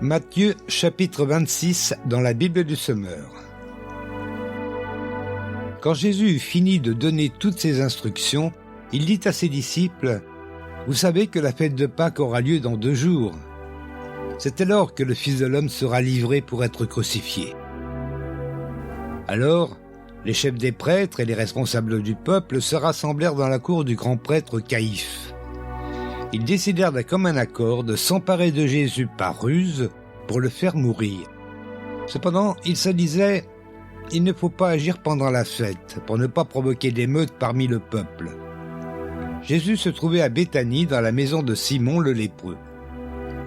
Matthieu chapitre 26 dans la Bible du Semeur. Quand Jésus eut fini de donner toutes ces instructions, il dit à ses disciples : « Vous savez que la fête de Pâques aura lieu dans 2 jours. C'est alors que le Fils de l'homme sera livré pour être crucifié. » Alors, les chefs des prêtres et les responsables du peuple se rassemblèrent dans la cour du grand prêtre Caïphe. Ils décidèrent d'un commun accord de s'emparer de Jésus par ruse pour le faire mourir. Cependant, ils se disaient : il ne faut pas agir pendant la fête pour ne pas provoquer d'émeutes parmi le peuple. Jésus se trouvait à Béthanie dans la maison de Simon le lépreux.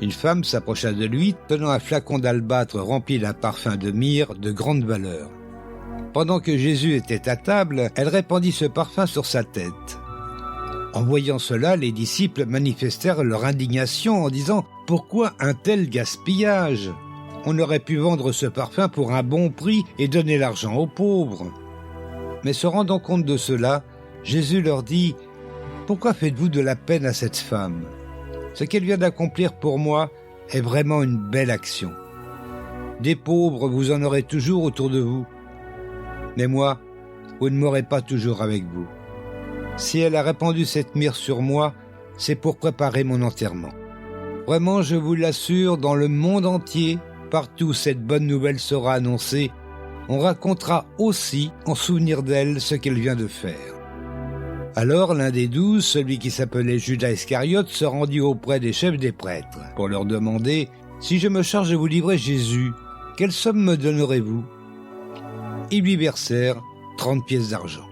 Une femme s'approcha de lui tenant un flacon d'albâtre rempli d'un parfum de myrrhe de grande valeur. Pendant que Jésus était à table, elle répandit ce parfum sur sa tête. En voyant cela, les disciples manifestèrent leur indignation en disant : « Pourquoi un tel gaspillage ? On aurait pu vendre ce parfum pour un bon prix et donner l'argent aux pauvres. » Mais se rendant compte de cela, Jésus leur dit : « Pourquoi faites-vous de la peine à cette femme ? Ce qu'elle vient d'accomplir pour moi est vraiment une belle action. Des pauvres, vous en aurez toujours autour de vous. Mais moi, vous ne m'aurez pas toujours avec vous. Si elle a répandu cette myrrhe sur moi, c'est pour préparer mon enterrement. Vraiment, je vous l'assure, dans le monde entier, partout où cette bonne nouvelle sera annoncée, on racontera aussi, en souvenir d'elle, ce qu'elle vient de faire. » Alors l'un des 12, celui qui s'appelait Judas Iscariote, se rendit auprès des chefs des prêtres pour leur demander : « Si je me charge de vous livrer Jésus, quelle somme me donnerez-vous » Ils lui versèrent 30 pièces d'argent.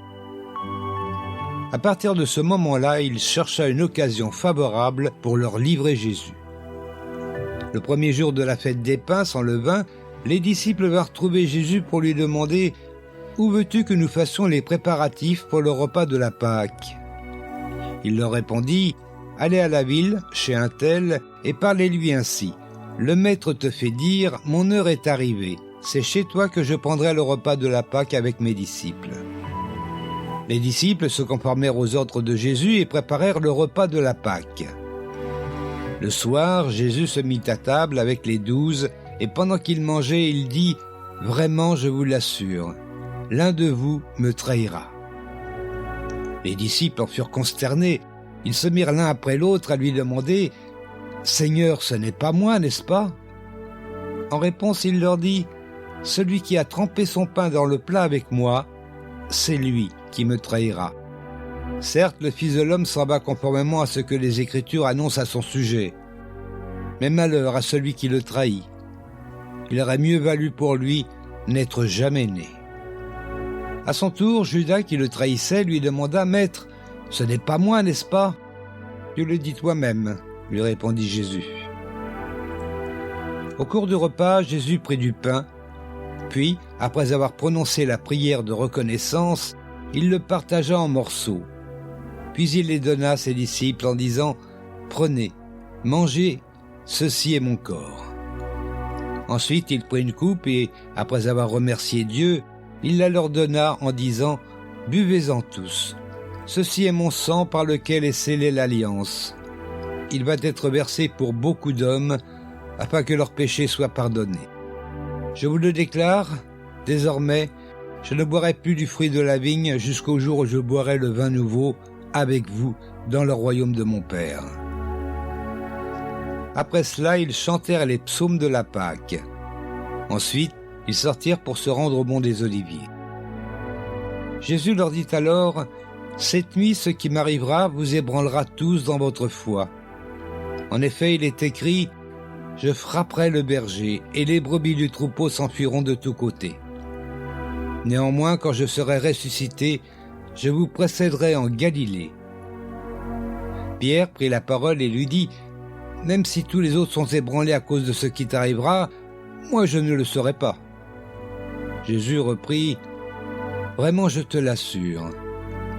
À partir de ce moment-là, il chercha une occasion favorable pour leur livrer Jésus. Le premier jour de la fête des pains, sans levain, les disciples vinrent trouver Jésus pour lui demander : « Où veux-tu que nous fassions les préparatifs pour le repas de la Pâque ?» Il leur répondit : « Allez à la ville, chez un tel, et parlez-lui ainsi : Le maître te fait dire : Mon heure est arrivée. C'est chez toi que je prendrai le repas de la Pâque avec mes disciples. » Les disciples se conformèrent aux ordres de Jésus et préparèrent le repas de la Pâque. Le soir, Jésus se mit à table avec les 12, et pendant qu'il mangeait, il dit : « Vraiment, je vous l'assure, l'un de vous me trahira. » Les disciples en furent consternés. Ils se mirent l'un après l'autre à lui demander : « Seigneur, ce n'est pas moi, n'est-ce pas ?» En réponse, il leur dit : « Celui qui a trempé son pain dans le plat avec moi, c'est lui qui me trahira. Certes, le Fils de l'homme s'en va conformément à ce que les Écritures annoncent à son sujet. Mais malheur à celui qui le trahit. Il aurait mieux valu pour lui n'être jamais né. » À son tour, Judas, qui le trahissait, lui demanda : « Maître, ce n'est pas moi, n'est-ce pas ?» ?»« Tu le dis toi-même, » lui répondit Jésus. Au cours du repas, Jésus prit du pain, puis, après avoir prononcé la prière de reconnaissance, il le partagea en morceaux. Puis il les donna à ses disciples en disant : « Prenez, mangez, ceci est mon corps. » Ensuite, il prit une coupe et, après avoir remercié Dieu, il la leur donna en disant : « Buvez-en tous. Ceci est mon sang par lequel est scellée l'alliance. Il va être versé pour beaucoup d'hommes, afin que leurs péchés soient pardonnés. Je vous le déclare, désormais, je ne boirai plus du fruit de la vigne jusqu'au jour où je boirai le vin nouveau avec vous dans le royaume de mon Père. » Après cela, ils chantèrent les psaumes de la Pâque. Ensuite, ils sortirent pour se rendre au mont des Oliviers. Jésus leur dit alors : « Cette nuit, ce qui m'arrivera vous ébranlera tous dans votre foi. En effet, il est écrit : Je frapperai le berger, et les brebis du troupeau s'enfuiront de tous côtés. Néanmoins, quand je serai ressuscité, je vous précéderai en Galilée. » Pierre prit la parole et lui dit : « Même si tous les autres sont ébranlés à cause de ce qui t'arrivera, moi je ne le serai pas. » Jésus reprit : « Vraiment, je te l'assure,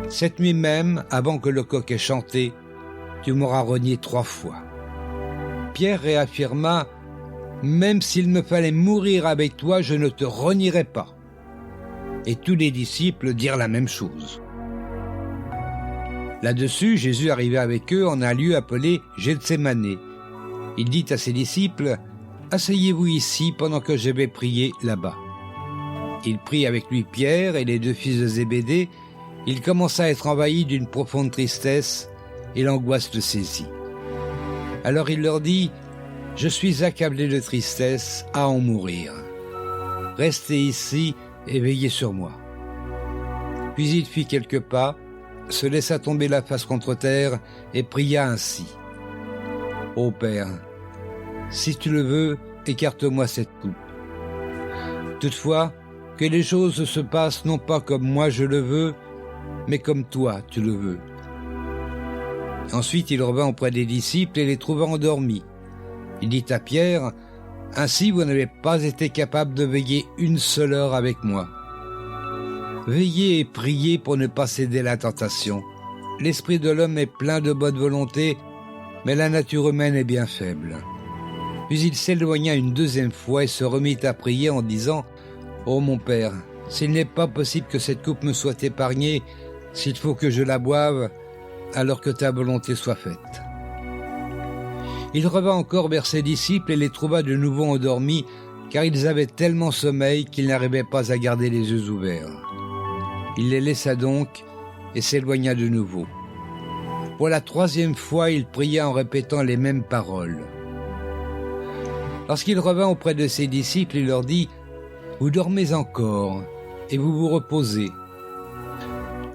cette nuit même, avant que le coq ait chanté, tu m'auras renié 3 fois. » Pierre réaffirma : « Même s'il me fallait mourir avec toi, je ne te renierai pas. » Et tous les disciples dirent la même chose. Là-dessus, Jésus arriva avec eux en un lieu appelé Gethsémané. Il dit à ses disciples : asseyez-vous ici pendant que je vais prier là-bas. » Il prit avec lui Pierre et les deux fils de Zébédée. Il commença à être envahi d'une profonde tristesse et l'angoisse le saisit. Alors il leur dit : « Je suis accablé de tristesse à en mourir. Restez ici et veillez sur moi. » Puis il fit quelques pas, se laissa tomber la face contre terre et pria ainsi : « Ô Père, si tu le veux, écarte-moi cette coupe. Toutefois, que les choses se passent non pas comme moi je le veux, mais comme toi tu le veux. » Ensuite il revint auprès des disciples et les trouva endormis. Il dit à Pierre : « Ainsi vous n'avez pas été capable de veiller une seule heure avec moi. Veillez et priez pour ne pas céder à la tentation. L'esprit de l'homme est plein de bonne volonté, mais la nature humaine est bien faible. » Puis il s'éloigna une deuxième fois et se remit à prier en disant : « Ô mon Père, s'il n'est pas possible que cette coupe me soit épargnée, s'il faut que je la boive, alors que ta volonté soit faite. » Il revint encore vers ses disciples et les trouva de nouveau endormis, car ils avaient tellement sommeil qu'ils n'arrivaient pas à garder les yeux ouverts. Il les laissa donc et s'éloigna de nouveau. Pour la troisième fois, il pria en répétant les mêmes paroles. Lorsqu'il revint auprès de ses disciples, il leur dit : « Vous dormez encore et vous vous reposez.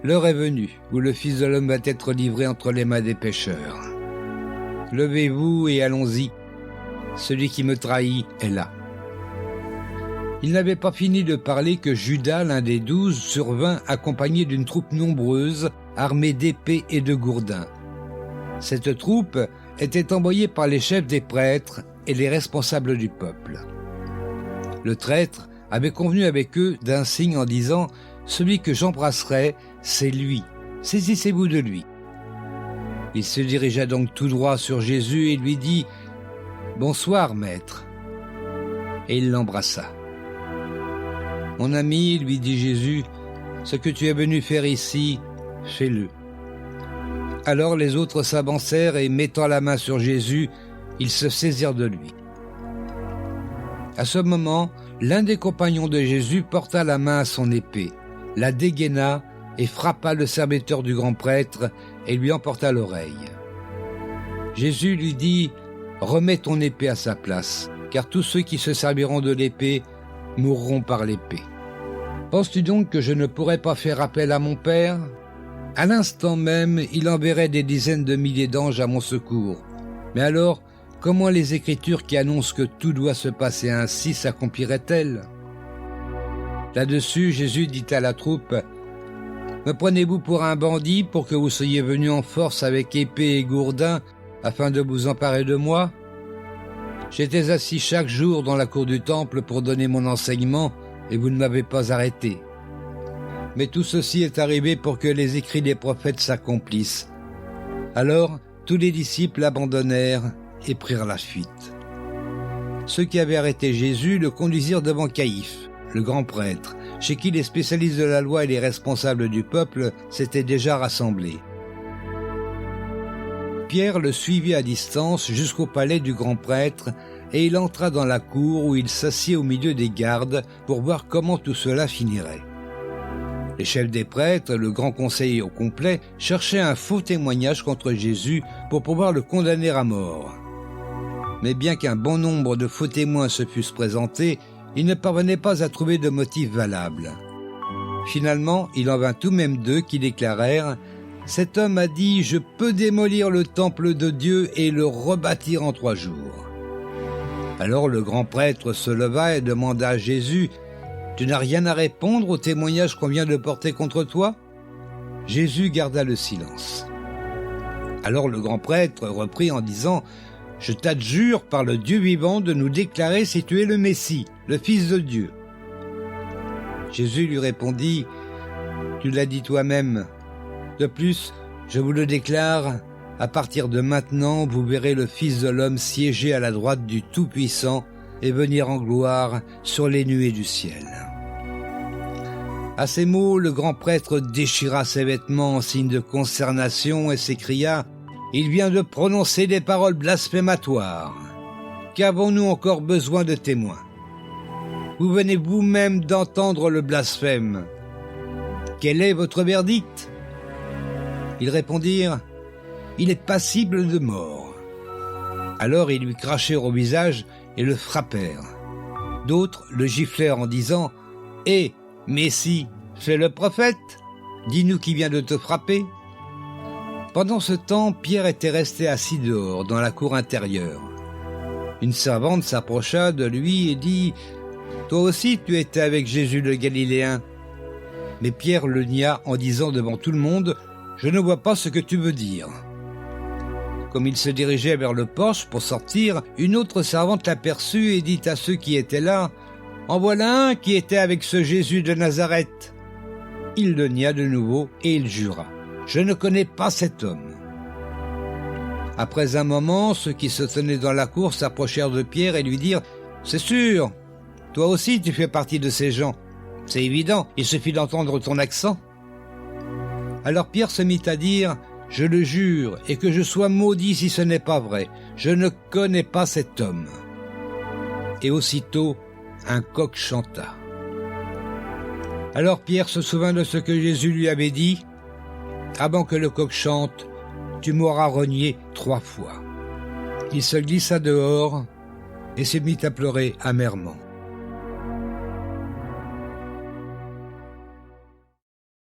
L'heure est venue où le Fils de l'homme va être livré entre les mains des pécheurs. Levez-vous et allons-y. Celui qui me trahit est là. » Il n'avait pas fini de parler que Judas, l'un des 12, survint accompagné d'une troupe nombreuse, armée d'épées et de gourdins. Cette troupe était envoyée par les chefs des prêtres et les responsables du peuple. Le traître avait convenu avec eux d'un signe en disant : « Celui que j'embrasserai, c'est lui. Saisissez-vous de lui. » Il se dirigea donc tout droit sur Jésus et lui dit : « Bonsoir, maître. » Et il l'embrassa. « Mon ami, lui dit Jésus, ce que tu es venu faire ici, fais-le. » Alors les autres s'avancèrent et, mettant la main sur Jésus, ils se saisirent de lui. À ce moment, l'un des compagnons de Jésus porta la main à son épée, la dégaina et frappa le serviteur du grand prêtre et lui emporta l'oreille. Jésus lui dit : « Remets ton épée à sa place, car tous ceux qui se serviront de l'épée mourront par l'épée. Penses-tu donc que je ne pourrais pas faire appel à mon Père ? À l'instant même, il enverrait des dizaines de milliers d'anges à mon secours. Mais alors, comment les Écritures qui annoncent que tout doit se passer ainsi s'accompliraient-elles ? » Là-dessus, Jésus dit à la troupe : « Me prenez-vous pour un bandit pour que vous soyez venus en force avec épée et gourdin afin de vous emparer de moi ? J'étais assis chaque jour dans la cour du temple pour donner mon enseignement et vous ne m'avez pas arrêté. Mais tout ceci est arrivé pour que les écrits des prophètes s'accomplissent. » Alors, tous les disciples l'abandonnèrent et prirent la fuite. Ceux qui avaient arrêté Jésus le conduisirent devant Caïphe, le grand prêtre, chez qui les spécialistes de la loi et les responsables du peuple s'étaient déjà rassemblés. Pierre le suivit à distance jusqu'au palais du grand prêtre et il entra dans la cour où il s'assit au milieu des gardes pour voir comment tout cela finirait. Les chefs des prêtres, le grand conseil au complet, cherchaient un faux témoignage contre Jésus pour pouvoir le condamner à mort. Mais bien qu'un bon nombre de faux témoins se fussent présentés, ils ne parvenaient pas à trouver de motif valable. Finalement, il en vint tout de même 2 qui déclarèrent : « Cet homme a dit : je peux démolir le temple de Dieu et le rebâtir en 3 jours. » Alors le grand prêtre se leva et demanda à Jésus : « Tu n'as rien à répondre au témoignage qu'on vient de porter contre toi ?» Jésus garda le silence. Alors le grand prêtre reprit en disant : « Je t'adjure par le Dieu vivant de nous déclarer si tu es le Messie, le Fils de Dieu. » Jésus lui répondit : « Tu l'as dit toi-même. De plus, je vous le déclare, à partir de maintenant, vous verrez le Fils de l'homme siéger à la droite du Tout-Puissant et venir en gloire sur les nuées du ciel. » À ces mots, le grand prêtre déchira ses vêtements en signe de consternation et s'écria : « Il vient de prononcer des paroles blasphématoires. » qu'avons-nous encore besoin de témoins? Vous venez vous-même d'entendre le blasphème. Quel est votre verdict? Ils répondirent, il est passible de mort. Alors ils lui crachèrent au visage et le frappèrent. D'autres le giflèrent en disant, hé, Messie, fais le prophète, dis-nous qui vient de te frapper. Pendant ce temps, Pierre était resté assis dehors, dans la cour intérieure. Une servante s'approcha de lui et dit, toi aussi tu étais avec Jésus le Galiléen. Mais Pierre le nia en disant devant tout le monde, je ne vois pas ce que tu veux dire. Comme il se dirigeait vers le porche pour sortir, une autre servante l'aperçut et dit à ceux qui étaient là, en voilà un qui était avec ce Jésus de Nazareth. Il le nia de nouveau et il jura, je ne connais pas cet homme. Après un moment, ceux qui se tenaient dans la cour s'approchèrent de Pierre et lui dirent, c'est sûr, toi aussi tu fais partie de ces gens. C'est évident, il suffit d'entendre ton accent. Alors Pierre se mit à dire, je le jure, et que je sois maudit si ce n'est pas vrai, je ne connais pas cet homme. Et aussitôt, un coq chanta. Alors Pierre se souvint de ce que Jésus lui avait dit, avant que le coq chante, tu m'auras renié 3 fois. Il se glissa dehors et se mit à pleurer amèrement.